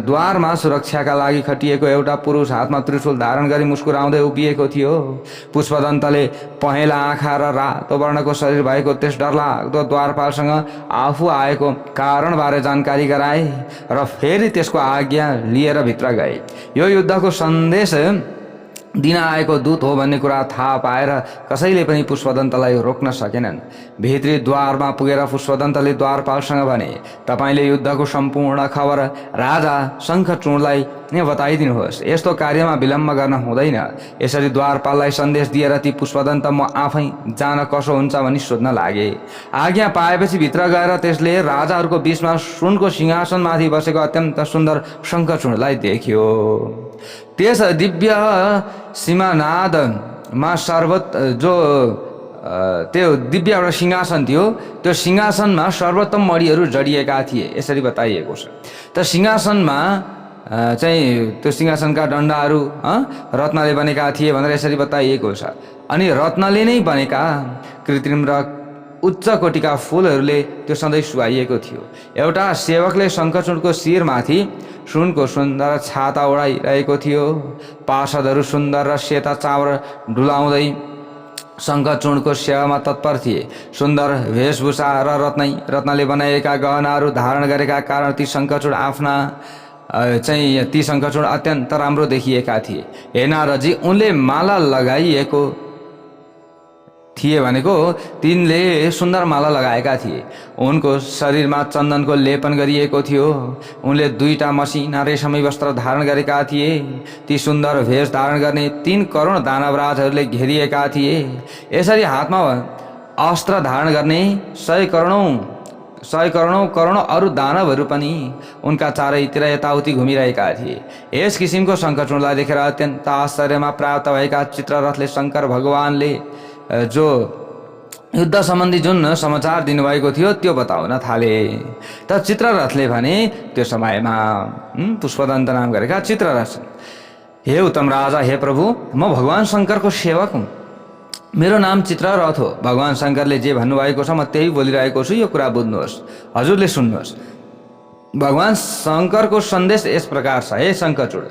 द्वारमा सुरक्षाका लागि खटिएको एउटा पुरुष हातमा त्रिशूल धारण गरी मुस्कुराउँदै उभिएको थियो। पुष्पदन्तले पहेँला आँखा र रातो वर्णको शरीर भएको त्यस डरलाग्दो द्वारपालसँग आफू आएको कारणबारे जानकारी गराए र फेरि त्यसको आज्ञा लिएर भित्र गए। यो युद्धको सन्देश दिन आएको दूत हो भन्ने कुरा थाहा पाएर कसैले पनि पुष्पदन्तलाई रोक्न सकेनन्। भित्री द्वारमा पुगेर पुष्पदन्तले द्वारपालसँग भने, तपाईँले युद्धको सम्पूर्ण खबर राजा शङ्खचूडलाई बताइदिनुहोस्। यस्तो कार्यमा विलम्ब गर्न हुँदैन। यसरी द्वारपाललाई सन्देश दिएर ती पुष्पदन्त म आफै जान कसो हुन्छ भनी सोध्न लागे। आज्ञा पाएपछि भित्र गएर त्यसले राजाहरूको बीचमा सुनको सिंहासनमाथि बसेको अत्यन्त सुन्दर शङ्खचूडलाई देख्यो। त्यस दिव्य सिंहनादमा त्यो दिव्य एउटा सिंहासन थियो। त्यो सिंहासनमा सर्वोत्तम मणिहरू जडिएका थिए, यसरी बताइएको छ। त सिंहासनमा चाहिँ त्यो सिंहासनका डन्डाहरू रत्नले बनेका थिए भनेर यसरी बताइएको छ। अनि रत्नले नै बनेका कृत्रिम र उच्च कोटिका फुलहरूले त्यो सधैँ सुहाइएको थियो। एउटा सेवकले शङ्खचूडको शिरमाथि सुनको सुन्दर छाता ओढाइरहेको थियो। पार्षदहरू सुन्दर र सेता चामर डुलाउँदै शङ्खचूडको सेवामा तत्पर थिए। सुन्दर वेशभूषा र रत्नले बनाइएका गहनाहरू धारण गरेका कारण ती शङ्खचूड अत्यन्त राम्रो देखिएका थिए। हे नारदजी, उनले माला लगाइएको थिए भनेको तिनले सुन्दर माला लगाएका थिए। उनको शरीरमा चन्दनको लेपन गरिएको थियो। उनले 2टा मसिना रेशमी वस्त्र धारण गरेका थिए। ती सुन्दर भेष धारण गर्ने 3 करोड दानवराजहरूले घेरिएका थिए। यसरी हातमा अस्त्र धारण गर्ने 100 करोडौं अरू दानवहरू पनि उनका चारैतिर यताउति घुमिरहेका थिए। यस किसिमको शङ्खचूडलाई देखेर अत्यन्त आश्चर्यमा प्राप्त भएका चित्ररथले शङ्कर भगवानले जो युद्ध सम्बन्धी जुन समाचार दिनुभएको थियो त्यो बताउन थाले। त चित्ररथले भने, त्यो समयमा पुष्पदन्त नाम गरेका चित्ररथ, हे उत्तम राजा, हे प्रभु, म भगवान शङ्करको सेवक हुँ। मेरो नाम चित्ररथ हो। भगवान शङ्करले जे भन्नुभएको छ म त्यही बोलिरहेको छु। यो कुरा बुझ्नुहोस्, हजुरले सुन्नुहोस्। भगवान शङ्करको सन्देश यस प्रकार छ। हे शङ्खचूड,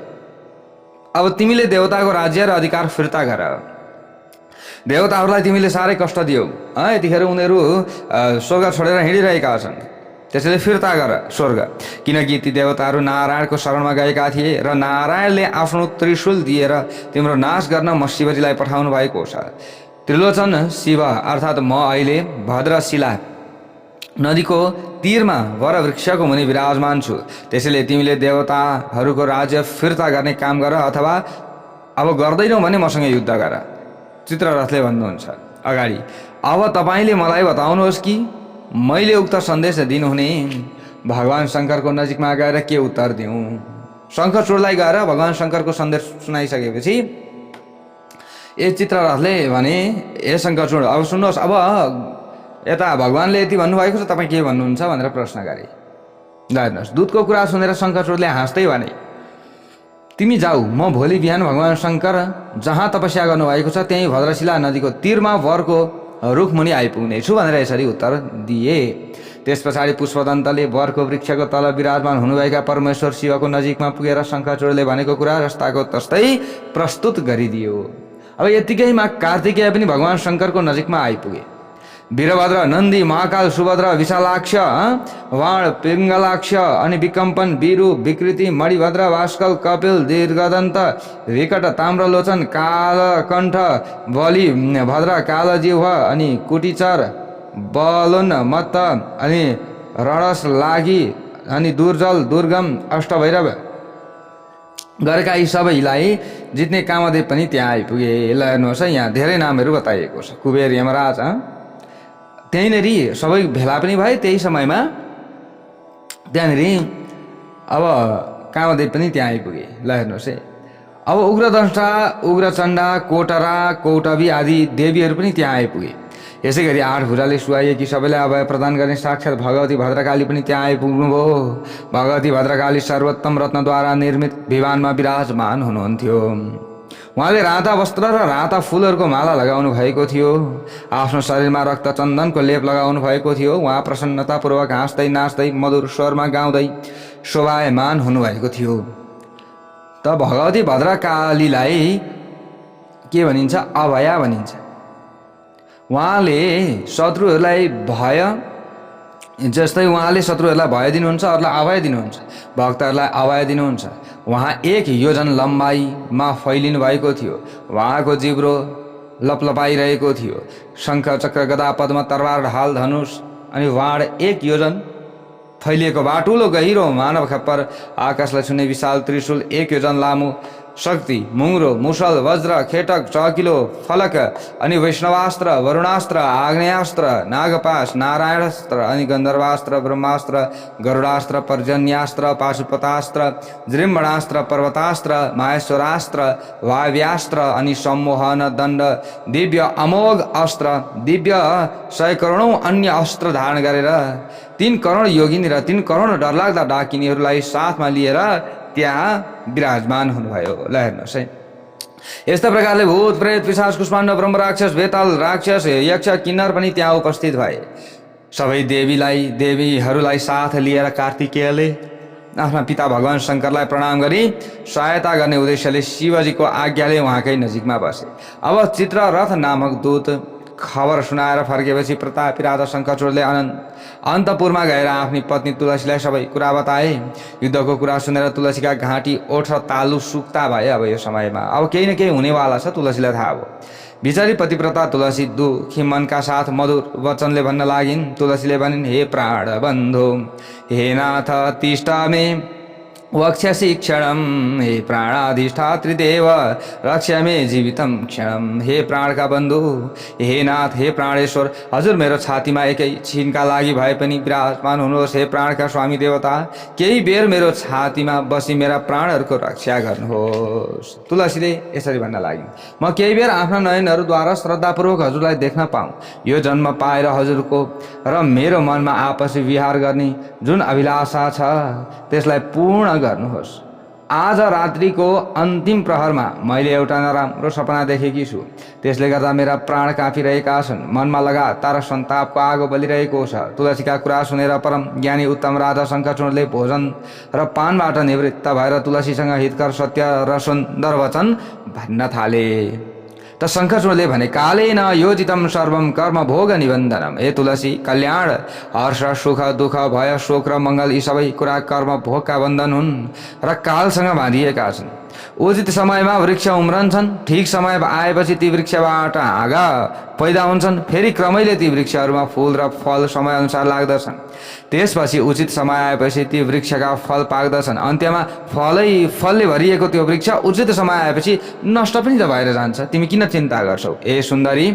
अब तिमीले देवताको राज्य र अधिकार फिर्ता गर। देवताहरूलाई तिमीले साह्रै कष्ट दियौ। यतिखेर उनीहरू स्वर्ग छोडेर हिँडिरहेका छन्। त्यसैले फिर्ता गर स्वर्ग, किनकि ती देवताहरू नारायणको शरणमा गएका थिए र नारायणले आफ्नो त्रिशूल दिएर तिम्रो नाश गर्न म शिवजीलाई पठाउनु भएको छ। त्रिलोचन शिव अर्थात् म अहिले भद्रशिला नदीको तीरमा वरवृक्षको मुनि विराजमान छु। त्यसैले तिमीले देवताहरूको राज्य फिर्ता गर्ने काम गर, अथवा अब गर्दैनौ भने मसँग युद्ध गर। चित्ररथले भन्नुहुन्छ अगाडि, अब तपाईँले मलाई बताउनुहोस् कि मैले उक्त सन्देश दिनुहुने भगवान शङ्करको नजिकमा गएर के उत्तर दिउँ। शङ्खचूडलाई गएर भगवान शङ्करको सन्देश सुनाइसकेपछि ए चित्ररथले भने, ए शङ्खचूड, अब सुन्नुहोस्, अब यता भगवानले यति भन्नुभएको छ, तपाईँ के भन्नुहुन्छ भनेर प्रश्न गरे। हेर्नुहोस्, दूतको कुरा सुनेर शङ्खचूडले हाँस्दै भने, तिमी जाऊ, म भोलि बिहान भगवान शङ्कर जहाँ तपस्या गर्नुभएको छ त्यहीँ भद्रशिला नदीको तीरमा वरको रुखमुनि आइपुग्नेछु भनेर यसरी उत्तर दिए। त्यस पछाडि पुष्पदन्तले वरको वृक्षको तल विराजमान हुनुभएका परमेश्वर शिवको नजिकमा पुगेर शङ्खचूडले भनेको कुरा जस्ताको तस्तै प्रस्तुत गरिदियो। अब यतिकैमा कार्तिकेय पनि भगवान शङ्करको नजिकमा आइपुगे। वीरभद्र, नन्दी, महाकाल, सुभद्र, विशालाक्ष, वाण, पिङ्गलाक्ष अनि विकम्पन, वीरु, विकृति, मणिभद्र, भास्कल, कपिल, दीर्घदन्त, विकट, ताम्रलोचन, कालकण्ठ, बलि, भद्र, कालजिह्व अनि कुटिचर, बलोन्मत्त अनि रणसलाघी अनि दुर्जल, दुर्गम, अष्टभैरव गरेका यी सबैलाई जित्ने कामदेव पनि त्यहाँ आइपुगे। ल हेर्नुहोस्, यहाँ धेरै नामहरू बताइएको छ। कुबेर, यमराज, त्यहीँनेरि सबै भेला पनि भए त्यही समयमा। त्यहाँनेरि अब कामदेव पनि त्यहाँ आइपुगे। ल हेर्नुहोस् है, अब उग्रदंष्टा, उग्रचण्डा, कोटरा, कौटवी आदि देवीहरू पनि त्यहाँ आइपुगे। यसै गरी 8 भुजाले सुहाइएकी सबैलाई अभय प्रदान गर्ने साक्षात् भगवती भद्रकाली पनि त्यहाँ आइपुग्नुभयो। भगवती भद्रकाली सर्वोत्तम रत्नद्वारा निर्मित विमानमा विराजमान हुनुहुन्थ्यो। उहाँले राता वस्त्र र राता फुलहरूको माला लगाउनु भएको थियो। आफ्नो शरीरमा रक्त चन्दनको लेप लगाउनु भएको थियो। उहाँ प्रसन्नतापूर्वक हाँस्दै नाच्दै मधुर स्वरमा गाउँदै शोभायमान हुनुभएको थियो। त भगवती भद्रकालीलाई के भनिन्छ? अभया भनिन्छ। उहाँले शत्रुहरूलाई भय जस्तै उहाँले शत्रुहरूलाई भय दिनुहुन्छ, अरूलाई अभय दिनुहुन्छ, भक्तहरूलाई अभय दिनुहुन्छ। उहाँ 1 योजन लम्बाइमा फैलिनु भएको थियो। उहाँको जिब्रो लपलपाइरहेको थियो। शङ्ख, चक्र, गदा, पद्म, तरबार, ढाल, धनुष अनि वाण 1 योजन फैलिएको बाटुलो गहिरो मानव खप्पर, आकाशलाई छुने विशाल त्रिशूल 1 योजन लामो, शक्ति, मुङ्रो, मुसल, वज्र, खेटक, चकिलो फलक अनि वैष्णवास्त्र, वरुणास्त्र, आग्नेयास्त्र, नागपाश, नारायणास्त्र अनि गन्धर्वास्त्र, ब्रह्मास्त्र, गरुडास्त्र, पर्जन्यास्त्र, पाशुपतास्त्र, जृम्बणास्त्र, पर्वतास्त्र, माहेश्वरास्त्र, वायव्यास्त्र अनि सम्मोहन दण्ड, दिव्य अमोघ अस्त्र, दिव्य 100 करोडौँ अन्य अस्त्र धारण गरेर 3 करोड योगिनी र 3 करोड डरलाग्दा डाकिनीहरूलाई साथमा लिएर त्यहाँ विराजमान हुनुभयो। ल हेर्नुहोस् है, यस्ता प्रकारले भूत, प्रेत, पिशाच, कुष्माण्ड, ब्रह्म, राक्षस, बेताल, राक्षस, यक्ष, किन्नर पनि त्यहाँ उपस्थित भए। सबै देवीहरूलाई साथ लिएर कार्तिकेयले आफ्ना पिता भगवान शङ्करलाई प्रणाम गरी सहायता गर्ने उद्देश्यले शिवजीको आज्ञाले उहाँकै नजिकमा बसे। अब चित्ररथ नामक दूत खबर सुनाएर फर्केपछि प्रतापी राजा शङ्खचूडले अन्तपुरमा गएर आफ्नी पत्नी तुलसीलाई सबै कुरा बताए। युद्धको कुरा सुनेर तुलसीका घाँटी, ओठ र तालु सुक्ता भए। अब यो समयमा अब केही न केही हुनेवाला छ, तुलसीलाई थाहा भयो। बिचारी पतिव्रता तुलसी दुखी मनका साथ मधुर वचनले भन्न लागिन्। तुलसीले भनिन्, हे प्राण बन्धु, हे नाथ तिष्ठ मे वक्ष्यसि क्षणम, हे प्राणाधिष्ठात्री देव रक्ष्यामे जीवितम क्षणम। हे प्राणका बन्धु, हे नाथ, हे प्राणेश्वर, हजुर मेरो छातीमा एकै छिनका लागि भए पनि विराजमान हुनुहोस्। हे प्राणका स्वामी देवता, केही बेर मेरो छातीमा बसी मेरा प्राणहरूको रक्षा गर्नुहोस्। तुलसीले यसरी भन्न लागिन्, म केही बेर आफ्ना नयनहरूद्वारा श्रद्धापूर्वक हजुरलाई देख्न पाऊँ, यो जन्म पाएर हजुरको र मेरो मनमा आपसी विहार गर्ने जुन अभिलाषा छ त्यसलाई पूर्ण गर्नुहोस्। आज रात्रिको अन्तिम प्रहरमा मैले एउटा नराम्रो सपना देखेकी छु, त्यसले गर्दा मेरा प्राण काँपिरहेका छन्, मनमा लगातार सन्तापको आगो बलिरहेको छ। तुलसीका कुरा सुनेर परम ज्ञानी उत्तम राजा शङ्खचूडले भोजन र पानबाट निवृत्त भएर तुलसीसँग हितकर, सत्य र सुन्दर वचन भन्न थाले। त शङ्खचूडले भने, कालेन योजितम सर्वम कर्म भोग निबन्धनम। हे तुलसी, कल्याण, हर्ष, सुख, दुःख, भय, शोक र मङ्गल यी सबै कुरा कर्म भोगका बन्धन हुन् र कालसँग बाँधिएका छन्। उचित समयमा वृक्ष उम्रन्छन्, ठिक समय आएपछि ती वृक्षबाट हाँगा पैदा हुन्छन्, फेरि क्रमैले ती वृक्षहरूमा फूल र फल समयअनुसार लाग्दछन्। त्यसपछि उचित समय आएपछि ती वृक्षका फल पाक्दछन्। अन्त्यमा फलले भरिएको त्यो वृक्ष उचित समय आएपछि नष्ट पनि त भएर जान्छ। तिमी किन चिन्ता गर्छौ? ए सुन्दरी,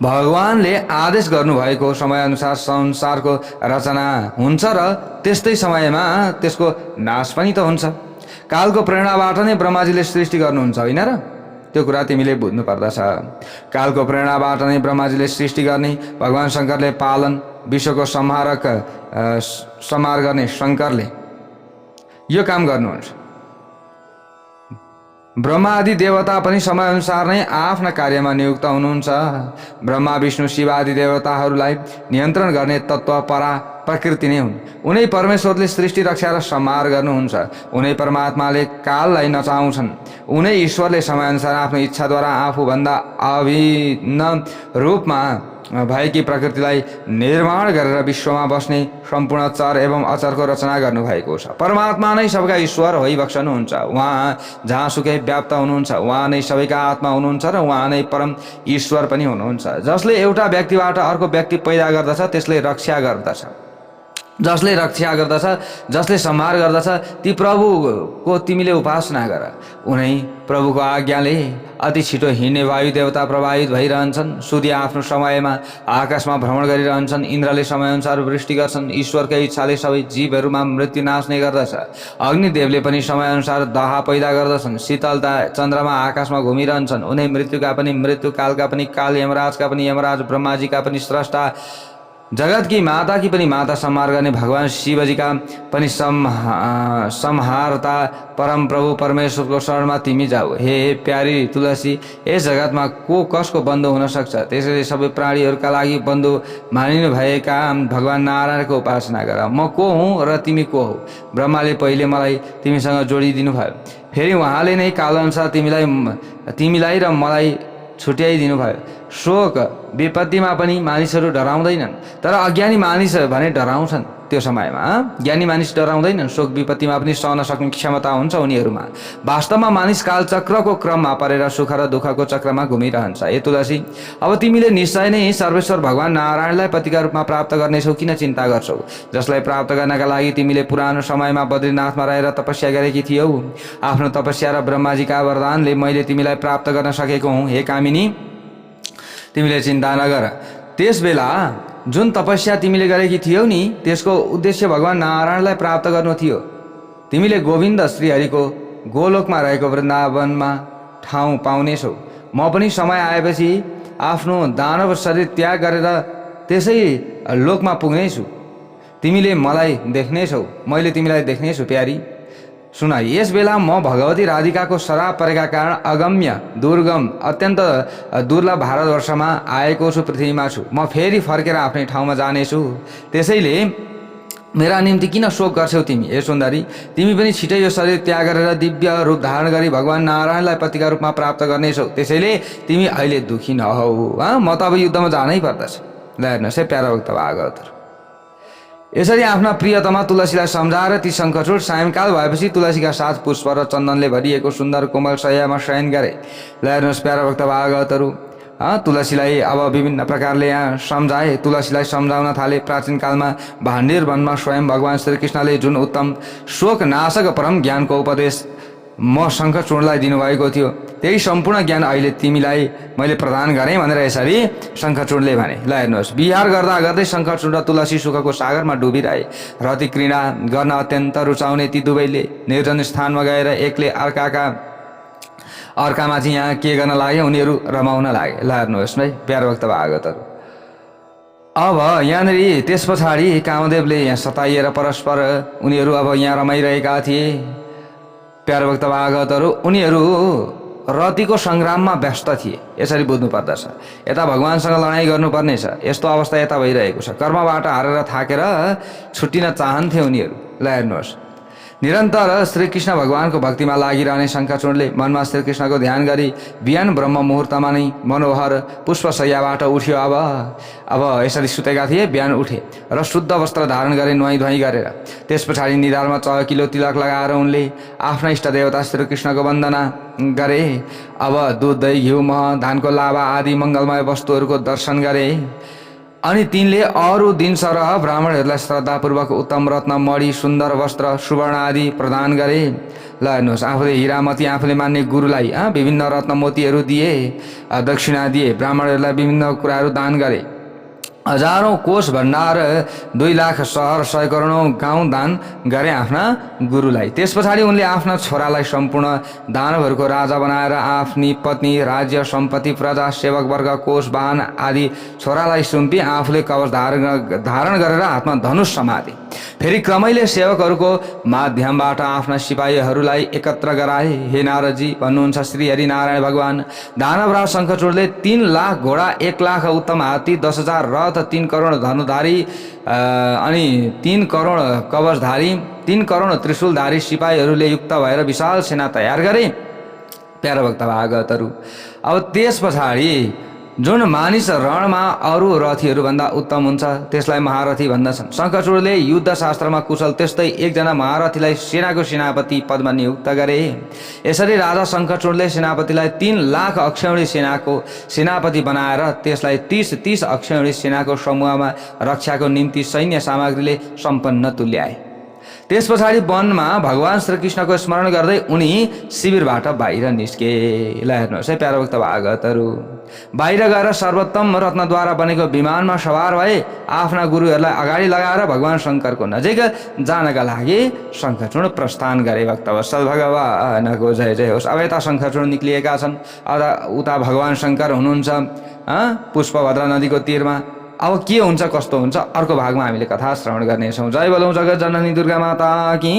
भगवानले आदेश गर्नुभएको समयअनुसार संसारको रचना हुन्छ र त्यस्तै समयमा त्यसको नाश पनि त हुन्छ। कालको प्रेरणाबाट नै ब्रह्माजीले सृष्टि गर्नुहुन्छ, होइन र? त्यो कुरा तिमीले बुझ्नु पर्दछ। कालको प्रेरणाबाट नै ब्रह्माजीले सृष्टि गर्ने, भगवान शङ्करले पालन, विश्वको संहार गर्ने शङ्करले यो काम गर्नुहुन्छ। ब्रह्मा आदि देवता पनि समयअनुसार नै आफ्ना कार्यमा नियुक्त हुनुहुन्छ। ब्रह्मा, विष्णु, शिव आदि देवताहरूलाई नियन्त्रण गर्ने तत्त्व प्रकृति नै हुन्। उनै परमेश्वरले सृष्टि, रक्षा र संहार गर्नुहुन्छ। उनै परमात्माले काललाई नचाउँछन्। उनै ईश्वरले समयअनुसार आफ्नो इच्छाद्वारा आफूभन्दा अभिन्न रूपमा भएकी प्रकृतिलाई निर्माण गरेर विश्वमा बस्ने सम्पूर्ण चर एवं अचरको रचना गर्नुभएको छ। परमात्मा नै सबका ईश्वर होइबक्सनुहुन्छ। उहाँ जहाँसुकै व्याप्त हुनुहुन्छ। उहाँ नै सबैका आत्मा हुनुहुन्छ र उहाँ नै परम ईश्वर पनि हुनुहुन्छ। जसले एउटा व्यक्तिबाट अर्को व्यक्ति पैदा गर्दछ त्यसले रक्षा गर्दछ, जसले संहार गर्दछ ती प्रभुको तिमीले उपासना गर। उनै प्रभुको आज्ञाले अति छिटो हिँड्ने वायु देवता प्रभावित भइरहन्छन्। सूर्य आफ्नो समयमा आकाशमा भ्रमण गरिरहन्छन्। इन्द्रले समयअनुसार वृष्टि गर्छन्। ईश्वरकै इच्छाले सबै जीवहरूमा मृत्यु नाच्ने गर्दछ। अग्निदेवले पनि समयअनुसार दाह पैदा गर्दछन्। शीतलता चन्द्रमा आकाशमा घुमिरहन्छन्। उनै मृत्युका पनि मृत्यु, कालका पनि काल, यमराजका पनि यमराज, ब्रह्माजीका पनि स्रष्टा, जगत की माता की पनि माता, संहार गर्ने भगवान शिवजीका पनि संहारता परम प्रभु परमेश्वरको शरणमा तिमी जाऊ। हे प्यारी तुलसी, यस जगतमा को कसको बन्धु हुन सक्छ? त्यसैले सबै प्राणीहरूका लागि बन्धु मानिनु भएका भगवान नारायणको उपासना गर। म को हुँ र तिमी को हौ? ब्रह्माले पहिले मलाई तिमीसँग जोडिदिनु भयो, फेरि उहाँले नै कालअनुसार तिमीलाई र मलाई छुट्याइदिनु भयो। शोक विपत्तिमा पनि मानिसहरू डराउँदैनन्, तर अज्ञानी मानिस भने डराउँछन्। त्यो समयमा ज्ञानी मानिस डराउँदैनन्, शोक विपत्तिमा पनि सहन सक्ने क्षमता हुन्छ उनीहरूमा। वास्तवमा मानिस कालचक्रको क्रममा परेर सुख र दुःखको चक्रमा घुमिरहन्छ। ए तुलसी, अब तिमीले निश्चय नै सर्वेश्वर भगवान नारायणलाई पतिका रूपमा प्राप्त गर्नेछौ, किन चिन्ता गर्छौ? जसलाई प्राप्त गर्नका लागि तिमीले पुरानो समयमा बद्रीनाथमा रहेर तपस्या गरेकी थियौ। आफ्नो तपस्या र ब्रह्माजीका वरदानले मैले तिमीलाई प्राप्त गर्न सकेको हुँ। हे कामिनी, तिमीले चिन्ता नगर। त्यस बेला जुन तपस्या तिमीले गरेकी थियौ नि, त्यसको उद्देश्य भगवान नारायणलाई प्राप्त गर्नु थियो। तिमीले गोविन्द श्रीहरिको गोलोकमा रहेको वृन्दावनमा ठाउँ पाउनेछौ। म पनि समय आएपछि आफ्नो दानव शरीर त्याग गरेर त्यसै लोकमा पुग्नेछु। तिमीले मलाई देख्नेछौ, मैले तिमीलाई देख्नेछु। प्यारी सुन, यस बेला म भगवती राधिकाको शराब परेका कारण अगम्य दुर्गम अत्यन्त दुर्लभ भारतवर्षमा आएको छु, पृथ्वीमा छु। म फेरि फर्केर आफ्नै ठाउँमा जानेछु। त्यसैले मेरा निम्ति किन शोक गर्छौ तिमी? हे सुन्दरी, तिमी पनि छिटै यो शरीर त्याग गरेर दिव्य रूप धारण गरी भगवान नारायणलाई पतिका रूपमा प्राप्त गर्नेछौ। त्यसैले तिमी अहिले दुखी नहौ। म त अब युद्धमा जानै पर्दछ। ल हेर्नुहोस् है प्यारा भक्त भागवतहरू, यसरी आफ्ना प्रियतमा तुलसीलाई सम्झाएर ती शङ्खचूड सायंकाल भएपछि तुलसीका साथ पुष्प र चन्दनले भरिएको सुन्दर कोमल शय्यामा शयन गरे। ल हेर्नुहोस् प्यारा भक्त भागवतहरू, तुलसीलाई अब विभिन्न प्रकारले यहाँ सम्झाए, तुलसीलाई सम्झाउन थाले। प्राचीन कालमा भाण्डेर वनमा स्वयं भगवान श्रीकृष्णले जुन उत्तम शोक नाशक परम ज्ञानको उपदेश म शङ्खचूडलाई दिनुभएको थियो, त्यही सम्पूर्ण ज्ञान अहिले तिमीलाई मैले प्रदान गरेँ भनेर यसरी शङ्खचूडले भने। ल हेर्नुहोस्, विहार गर्दा गर्दै शङ्खचूड र तुलसी सुखको सागरमा डुबिरहे। रति क्रीडा गर्न अत्यन्त रुचाउने ती दुवैले निर्जन स्थानमा गएर एकले अर्कामाथि यहाँ के गर्न लागे? उनीहरू रमाउन लागे। ल हेर्नुहोस् है प्यारो भक्त भागवतहरू, अब यहाँनिर त्यस पछाडि कामदेवले यहाँ सताइएर परस्पर उनीहरू अब यहाँ रमाइरहेका थिए। प्यारो भक्त भागवतहरू, उनीहरू रतिको सङ्ग्राममा व्यस्त थिए। यसरी बुझ्नु पर्दछ। यता भगवानसँग लडाइँ गर्नुपर्नेछ, यस्तो अवस्था यता भइरहेको छ। कर्मबाट हारेर थाकेर छुट्टिन चाहन्थे उनीहरू। ल हेर्नुहोस्, निरन्तर श्रीकृष्ण भगवानको भक्तिमा लागिरहने शङ्खचूडले मनमा श्रीकृष्णको ध्यान गरी बिहान ब्रह्म मुहुर्तमा नै मनोहर पुष्पशय्याबाट उठ्यो। अब यसरी सुतेका थिए, बिहान उठे र शुद्ध वस्त्र धारण गरे, नुहाई धुवाई गरेर। त्यस पछाडि निधारमा चहकिलो तिलक लगाएर उनले आफ्ना इष्ट देवता श्रीकृष्णको वन्दना गरे। अब दुध, दही, घिउ, मह, धानको लाभा आदि मङ्गलमय वस्तुहरूको दर्शन गरे। अनि तिनले अरू दिन सरह ब्राह्मणहरूलाई श्रद्धापूर्वक उत्तम रत्न, मणि, सुन्दर वस्त्र, सुवर्ण आदि प्रदान गरे। ल हेर्नुहोस्, आफूले हिरामती आफूले मान्ने गुरुलाई विभिन्न रत्न मोतीहरू दिए, दक्षिणा दिए। ब्राह्मणहरूलाई विभिन्न कुराहरू दान गरे। हजारौं कोष भण्डार, 2 लाख सहर, 100 करोडौं गाउँ दान गरे आफ्ना गुरुलाई। त्यस पछाडि उनले आफ्ना छोरालाई सम्पूर्ण दानवहरूको राजा बनाएर आफ्नी पत्नी, राज्य, सम्पत्ति, प्रजा, सेवकवर्ग, कोष, वाहन आदि छोरालाई सुम्पी आफूले कवच धारण गरेर हातमा धनुष समाते। फेरि क्रमैले सेवकहरूको माध्यमबाट आफ्ना सिपाहीहरूलाई एकत्र गराए। हे नारदजी, भन्नुहुन्छ श्री हरिनारायण भगवान दानवराज शङ्खचूडले 3 लाख घोडा, 1 लाख उत्तम हात्ती, 10,000 रथ, 3 करोड धनुधारी अनि 3 करोड कवचधारी, 3 करोड त्रिशूलधारी सिपाहीहरूले युक्त भएर विशाल सेना तयार गरे। प्यारो भक्त भागवतहरू, अब त्यस पछाडि जुन मानिस रणमा अरू रथीहरूभन्दा उत्तम हुन्छ त्यसलाई महारथी भन्दछन्। शङ्खचूडले युद्धशास्त्रमा कुशल त्यस्तै एकजना महारथीलाई सेनाको सेनापति पदमा नियुक्त गरे। यसरी राजा शङ्खचूडले सेनापतिलाई 3 लाख अक्षौणी सेनाको सेनापति बनाएर त्यसलाई 30 अक्षौणी सेनाको समूहमा रक्षाको निम्ति सैन्य सामग्रीले सम्पन्न तुल्याए। त्यस पछाडि वनमा भगवान श्रीकृष्णको स्मरण गर्दै उनी शिविरबाट बाहिर निस्के। ल हेर्नुहोस् है प्यारो भक्त भागवतहरू, बाहिर गएर सर्वोत्तम रत्नद्वारा बनेको विमानमा सवार भए। आफ्ना गुरुहरूलाई अगाडि लगाएर भगवान शङ्करको नजिक जानका लागि शङ्खचूड प्रस्थान गरे। भक्तवत्सल भगवानको जय जय होस्। अब यता शङ्खचूड निक्लिएका छन्, उता भगवान शङ्कर हुनुहुन्छ पुष्पभद्रा नदीको तीरमा। अब के हुन्छ कस्तो हुन्छ अर्को भागमा हामीले कथा श्रवण गर्नेछौँ। जय बोलौँ जगत जननी दुर्गा माता की।